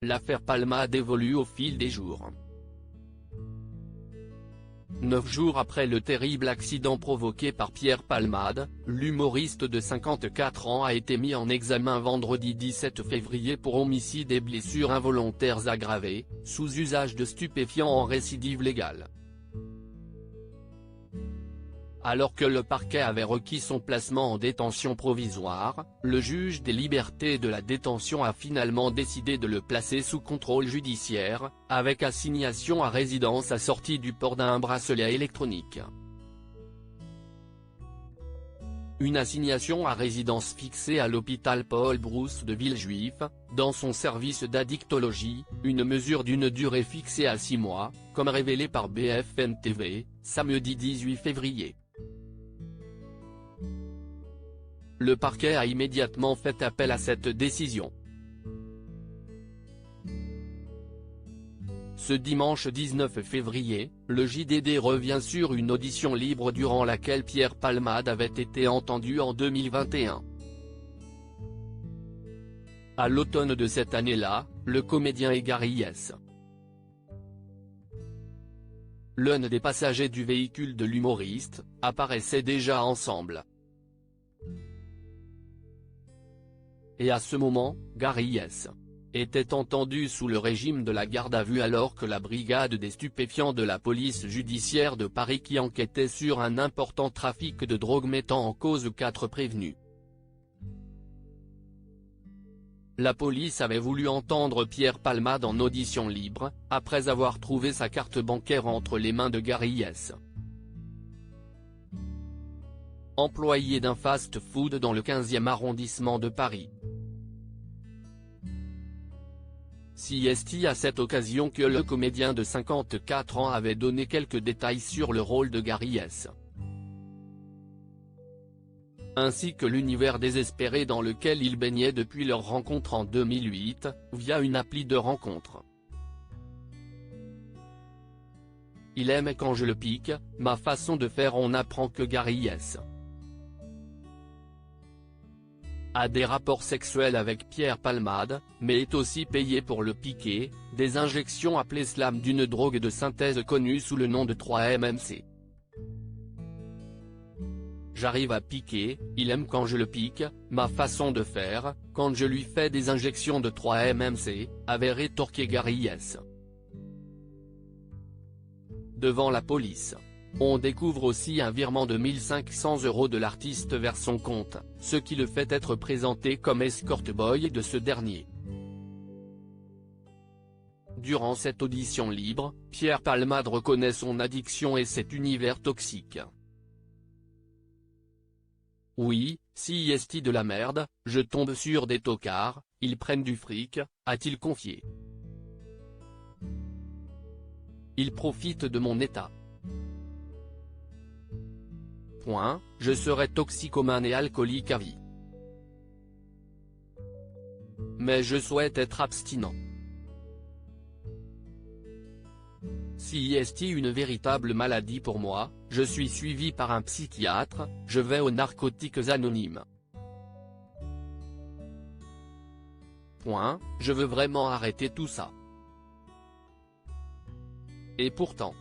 L'affaire Palmade évolue au fil des jours. 9 jours après le terrible accident provoqué par Pierre Palmade, l'humoriste de 54 ans a été mis en examen vendredi 17 février pour homicide et blessures involontaires aggravées, sous usage de stupéfiants en récidive légale. Alors que le parquet avait requis son placement en détention provisoire, le juge des libertés et de la détention a finalement décidé de le placer sous contrôle judiciaire, avec assignation à résidence assortie du port d'un bracelet électronique. Une assignation à résidence fixée à l'hôpital Paul Brousse de Villejuif, dans son service d'addictologie, une mesure d'une durée fixée à 6 mois, comme révélé par BFM TV, samedi 18 février. Le parquet a immédiatement fait appel à cette décision. Ce dimanche 19 février, le JDD revient sur une audition libre durant laquelle Pierre Palmade avait été entendu en 2021. À l'automne de cette année-là, le comédien et Gary Yes, l'un des passagers du véhicule de l'humoriste, apparaissaient déjà ensemble. Et à ce moment, Gary Yes était entendu sous le régime de la garde à vue alors que la brigade des stupéfiants de la police judiciaire de Paris qui enquêtait sur un important trafic de drogue mettant en cause 4 prévenus. La police avait voulu entendre Pierre Palmade en audition libre, après avoir trouvé sa carte bancaire entre les mains de Gary Yes, employé d'un fast-food dans le 15e arrondissement de Paris. C'est à cette occasion que le comédien de 54 ans avait donné quelques détails sur le rôle de Gary Yes, ainsi que l'univers désespéré dans lequel il baignait depuis leur rencontre en 2008, via une appli de rencontre. Il aime quand je le pique, ma façon de faire. On apprend que Gary Yes a des rapports sexuels avec Pierre Palmade, mais est aussi payé pour le piquer, des injections appelées slam d'une drogue de synthèse connue sous le nom de 3-MMC. J'arrive à piquer, il aime quand je le pique, ma façon de faire, quand je lui fais des injections de 3-MMC, avait rétorqué Gary Yes. Devant la police, on découvre aussi un virement de 1 500 € de l'artiste vers son compte, ce qui le fait être présenté comme escort boy de ce dernier. Durant cette audition libre, Pierre Palmade reconnaît son addiction et cet univers toxique. Oui, si est de la merde, je tombe sur des tocards, ils prennent du fric, a-t-il confié. Ils profitent de mon état. Je serai toxicomane et alcoolique à vie. Mais je souhaite être abstinent. Si est une véritable maladie pour moi, je suis suivi par un psychiatre, je vais aux narcotiques anonymes. Je veux vraiment arrêter tout ça. Et pourtant,